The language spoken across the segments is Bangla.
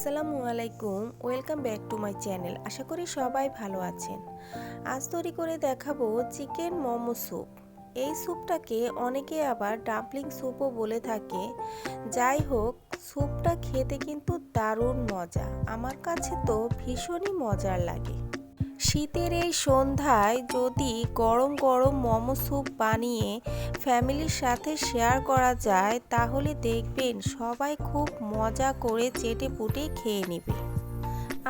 আসসালামু আলাইকুম, welcome back to my channel. আশা করি সবাই ভালো আছেন। আজ তৈরি করে দেখাবো চিকেন মোমো স্যুপ। এই স্যুপটাকে অনেকে আবার ডাম্পলিং স্যুপও বলে থাকে। যাই হোক, স্যুপটা খেতে কিন্তু দারুণ মজা। আমার কাছে তো ভীষণই মজার লাগে। শীতের এই সন্ধ্যায় যদি গরম গরম মোমো স্যুপ বানিয়ে ফ্যামিলির সাথে শেয়ার করা যায়, তাহলে দেখবেন সবাই খুব মজা করে চেটেপুটে খেয়ে নেবে।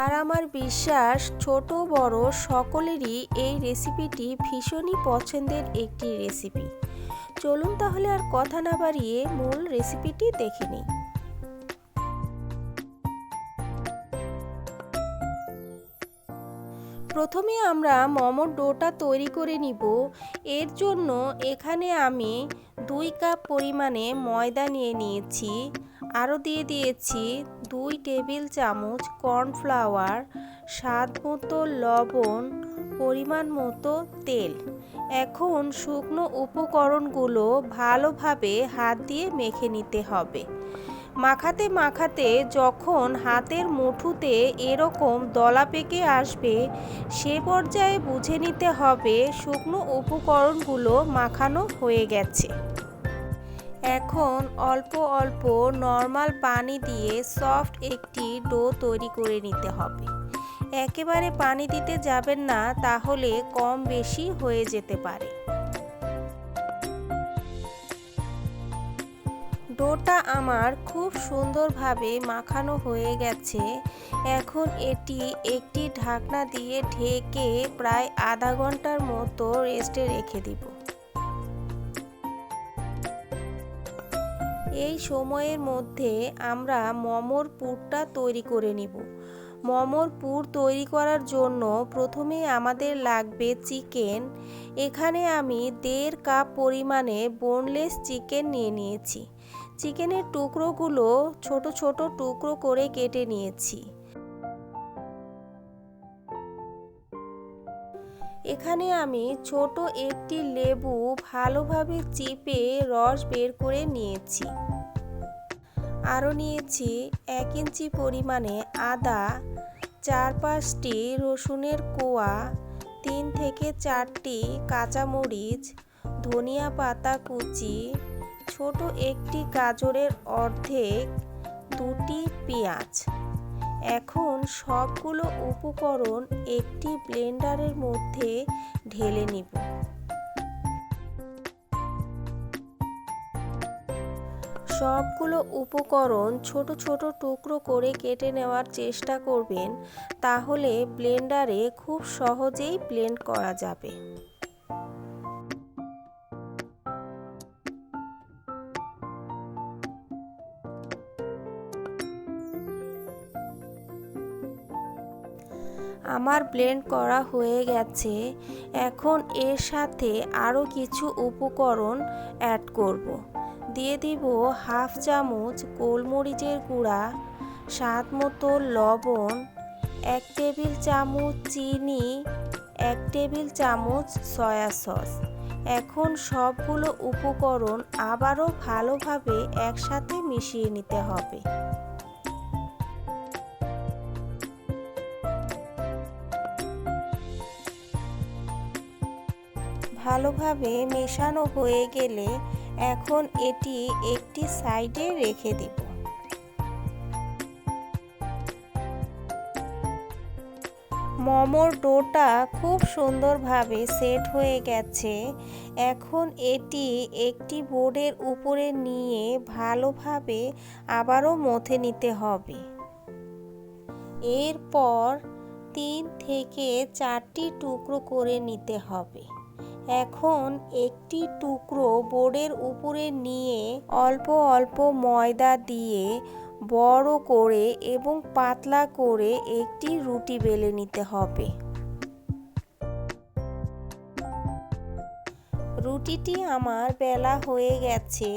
আর আমার বিশ্বাস ছোট বড় সকলেরই এই রেসিপিটি ভীষণই পছন্দের একটি রেসিপি। চলুন তাহলে আর কথা না বাড়িয়ে মূল রেসিপিটি দেখে নিই। প্রথমে আমরা মোমোর ডোটা তৈরি করে নিব। এর জন্য এখানে আমি 2 কাপ পরিমাণে ময়দা নিয়ে নিয়েছি। আরও দিয়ে দিয়েছি 2 টেবিল চামচ কর্নফ্লাওয়ার, স্বাদ মতো লবণ, পরিমাণ মতো তেল। এখন শুকনো উপকরণগুলো ভালোভাবে হাত দিয়ে মেখে নিতে হবে। মাখাতে মাখাতে যখন হাতের মুঠোতে এরকম দলা পেকে আসবে, সে পর্যায়ে বুঝে নিতে হবে শুকনো উপকরণগুলো মাখানো হয়ে গেছে। এখন অল্প অল্প নর্মাল পানি দিয়ে সফট একটি ডো তৈরি করে নিতে হবে। একেবারে পানি দিতে যাবেন না, তাহলে কম বেশি হয়ে যেতে পারে। ডোটা আমার খুব সুন্দরভাবে মাখানো হয়ে গেছে। এখন এটি একটি ঢাকনা দিয়ে ঢেকে প্রায় আধা ঘন্টার মতো রেস্টে রেখে দিব। এই সময়ের মধ্যে আমরা মোমোর পুরটা তৈরি করে নিব। মোমোর পুর তৈরি করার জন্য প্রথমে আমাদের লাগবে চিকেন। এখানে আমি 1.5 কাপ পরিমাণে বোনলেস চিকেন নিয়ে নিয়েছি। চিকেনের টুকরোগুলো ছোট ছোট টুকরো করে কেটে নিয়েছি। এখানে আমি ছোট একটি লেবু ভালোভাবে চিপে রস বের করে নিয়েছি। আরও নিয়েছি 1 ইঞ্চি পরিমাণে আদা, 4-5টি রসুনের কোয়া, 3 থেকে 4টি কাঁচামরিচ, ধনিয়া পাতা কুচি, ছোট একটি গাজরের অর্ধেক, 2টি পেঁয়াজ। এখন সবগুলো উপকরণ একটি ব্লেন্ডারের মধ্যে ঢেলে নিব। সবগুলো উপকরণ ছোট ছোট টুকরো করে কেটে নেওয়ার চেষ্টা করবেন, তাহলে ব্লেন্ডারে খুব সহজেই ব্লেন্ড করা যাবে। আমার ব্লেন্ড করা হয়ে গেছে। এখন এর সাথে আরও কিছু উপকরণ অ্যাড করব। দিয়ে দিব 1/2 চামচ গোলমরিচের গুঁড়া, স্বাদ মতো লবণ, 1 টেবিল চামচ চিনি, 1 টেবিল চামচ সয়া সস। এখন সবগুলো উপকরণ আবারও ভালোভাবে একসাথে মিশিয়ে নিতে হবে। ভালোভাবে মেশানো হয়ে গেলে এখন এটি একটি সাইডে রেখে দিব। মোমোর ডোটা খুব সুন্দরভাবে সেট হয়ে গেছে। এখন এটি একটি বোর্ডের উপরে নিয়ে ভালোভাবে আবারও মথে নিতে হবে। এরপর 3 থেকে 4টি টুকরো করে নিতে হবে। এখন একটি টুকরো বোর্ডের উপরে নিয়ে অল্প অল্প ময়দা দিয়ে বড় করে এবং পাতলা করে একটি রুটি বেলে নিতে হবে। রুটিটি আমার বেলা হয়ে গেছে।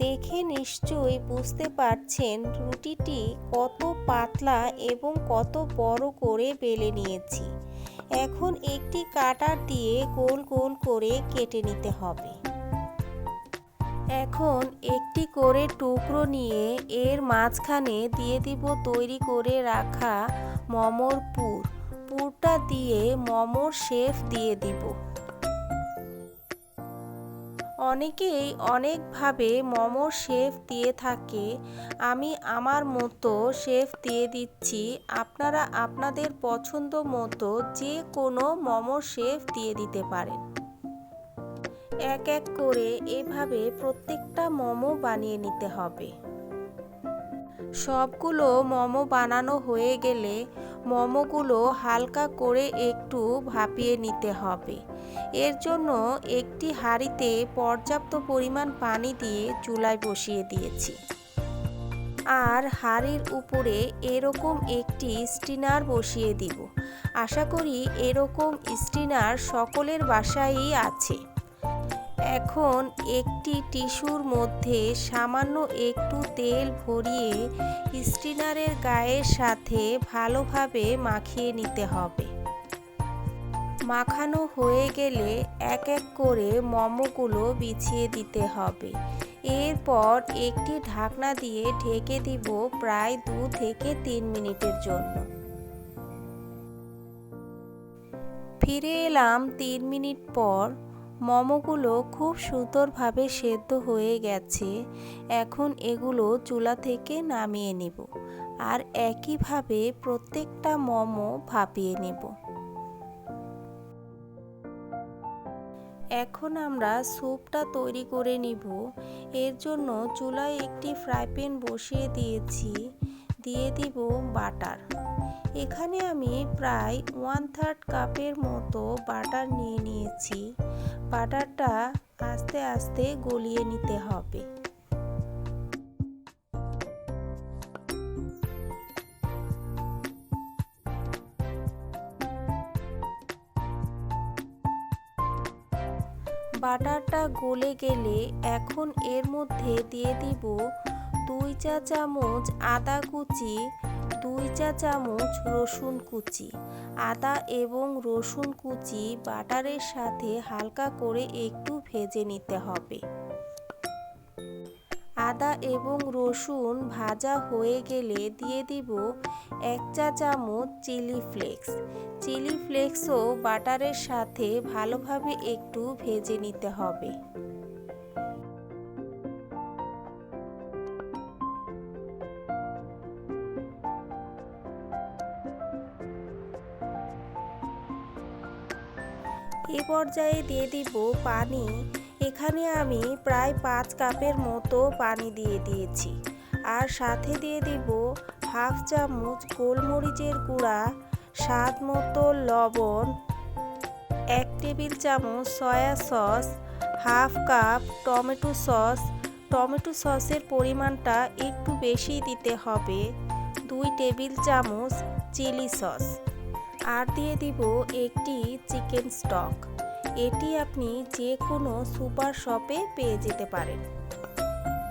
দেখে নিশ্চয়ই বুঝতে পারছেন রুটিটি কত পাতলা এবং কত বড় করে বেলে নিয়েছি। এখন একটি কাটার দিয়ে গোল গোল করে কেটে নিতে হবে। এখন একটি করে টুকরো নিয়ে এর মাঝখানে দিয়ে দিব তৈরি করে রাখা মোমোর পুর। পুরটা দিয়ে মোমোর শেপ দিয়ে দিব। অনেকেই অনেকভাবে মোমোর শেপ দিয়ে থাকে, আমি আমার মতো শেপ দিয়ে দিচ্ছি। আপনারা আপনাদের পছন্দ মতো যে কোনো মোমোর শেপ দিয়ে দিতে পারেন। এক এক করে এভাবে প্রত্যেকটা মোমো বানিয়ে নিতে হবে। সবগুলো মোমো বানানো হয়ে গেলে মোমোগুলো হালকা করে একটু ভাপিয়ে নিতে হবে। এর জন্য একটি হাঁড়িতে পর্যাপ্ত পরিমাণ পানি দিয়ে চুলায় বসিয়ে দিয়েছি। আর হাঁড়ির উপরে এরকম একটি স্টিনার বসিয়ে দিব। আশা করি এরকম স্টিনার সকলের বাসায়ই আছে। এখন একটি টিস্যুর মধ্যে সামান্য একটু তেল ভরিয়ে স্টিনারের গায়ের সাথে ভালোভাবে মাখিয়ে নিতে হবে। মাখানো হয়ে গেলে এক এক করে মোমোগুলো বিছিয়ে দিতে হবে। এরপর একটি ঢাকনা দিয়ে ঢেকে দিব প্রায় 2 থেকে 3 মিনিটের জন্য। ফিরে এলাম 3 মিনিট পর। মোমোগুলো খুব সুন্দরভাবে সেদ্ধ হয়ে গেছে। এখন এগুলো চুলা থেকে নামিয়ে নেব আর একইভাবে প্রত্যেকটা মোমো ভাপিয়ে নেব। এখন আমরা স্যুপটা তৈরি করে নিব। এর জন্য চুলায় একটি ফ্রাই প্যান বসিয়ে দিয়েছি। দিয়ে দিব বাটার। এখানে আমি প্রায় 1/3 কাপের মতো বাটার নিয়ে নিয়েছি। বাটারটা আস্তে আস্তে গলিয়ে নিতে হবে। বাটারটা গলে গেলে এখন এর মধ্যে দিয়ে দিব 2 চা চামচ আদা কুচি, 2 চা চামচ রসুন কুচি। আদা এবং রসুন কুচি বাটারের সাথে হালকা করে একটু ভেজে নিতে হবে। আদা এবং রসুন ভাজা হয়ে গেলে দিয়ে দিব 1 চা চামচ চিলি ফ্লেক্স। চিলি ফ্লেক্সও বাটারের সাথে ভালোভাবে একটু ভেজে নিতে হবে। এ পর্যায়ে দিয়ে দিব পানি। এখানে আমি প্রায় 5 কাপের মতো পানি দিয়ে দিয়েছি। আর সাথে দিয়ে দিব হাফ চামচ গোলমরিচের গুঁড়া, স্বাদ মতো লবণ, 1 টেবিল চামচ soya sauce, half cup tomato sauce. Tomato সসের পরিমাণটা একটু বেশি দিতে হবে। 2 টেবিল চামচ চিলি সস। আর দিয়ে দিব একটি চিকেন স্টক। এটি আপনি যে কোনো সুপার শপে পেয়ে যেতে পারেন।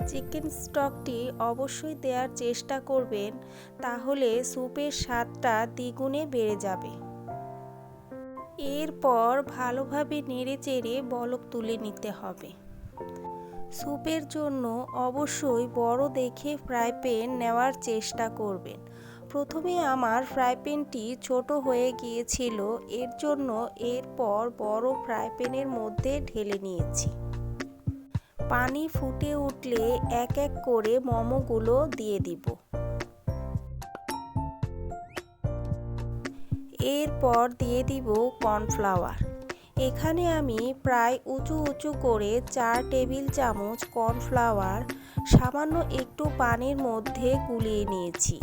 চিকেন স্টকটি অবশ্যই দেওয়ার চেষ্টা করবেন, তাহলে স্যুপের স্বাদটা দ্বিগুণে বেড়ে যাবে। এরপর ভালোভাবে নেড়েচেড়ে বলক তুলে নিতে হবে। স্যুপের জন্য অবশ্যই বড় দেখে ফ্রাই প্যান নেওয়ার চেষ্টা করবেন। প্রথমে আমার ফ্রাই প্যানটি ছোট হয়ে গিয়েছিল, এর জন্য এরপর বড় ফ্রাই প্যানের মধ্যে ঢেলে নিয়েছি। পানি ফুটে উঠলে এক এক করে মোমোগুলো দিয়ে দিব। এরপর দিয়ে দিব কর্নফ্লাওয়ার। এখানে আমি প্রায় উঁচু উঁচু করে 4 টেবিল চামচ কর্নফ্লাওয়ার সামান্য একটু পানির মধ্যে গুলিয়ে নিয়েছি।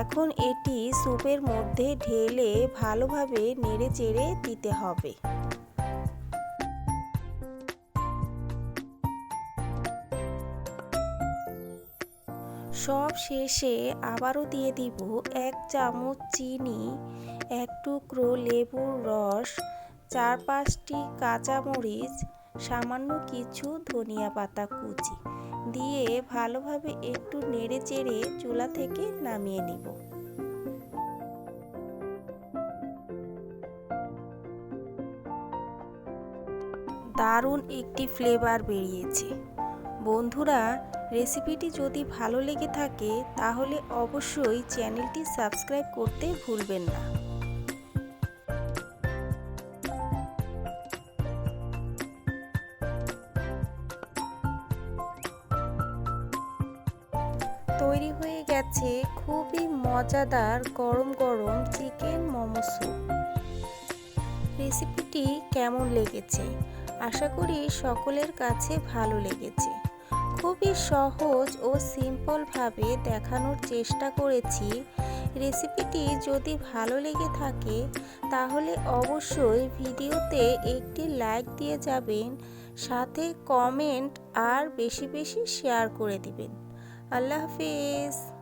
এখন এটি স্যুপের মধ্যে ঢেলে ভালোভাবে নেড়েচেড়ে দিতে হবে। সব শেষে আবারও দিয়ে দিব 1 চামচ চিনি, 1 টুকরো লেবুর রস, 4-5টি কাঁচামরিচ, সামান্য কিছু ধনিয়া পাতা কুচি দিয়ে ভালোভাবে একটু নেড়েচেড়ে চুলা থেকে নামিয়ে নিব। দারুণ একটি ফ্লেভার বেরিয়েছে। বন্ধুরা, রেসিপিটি যদি ভালো লেগে থাকে তাহলে অবশ্যই চ্যানেলটি সাবস্ক্রাইব করতে ভুলবেন না। তৈরি হয়ে গেছে খুবই মজাদার গরম গরম চিকেন মোমো স্যুপ। রেসিপিটি কেমন লেগেছে? আশা করি সকলের কাছে ভালো লেগেছে। খুবই সহজ ও সিম্পলভাবে দেখানোর চেষ্টা করেছি। রেসিপিটি যদি ভালো লেগে থাকে তাহলে অবশ্যই ভিডিওতে একটি লাইক দিয়ে যাবেন, সাথে কমেন্ট আর বেশি বেশি শেয়ার করে দিবেন। আল্লাহ হাফেজ।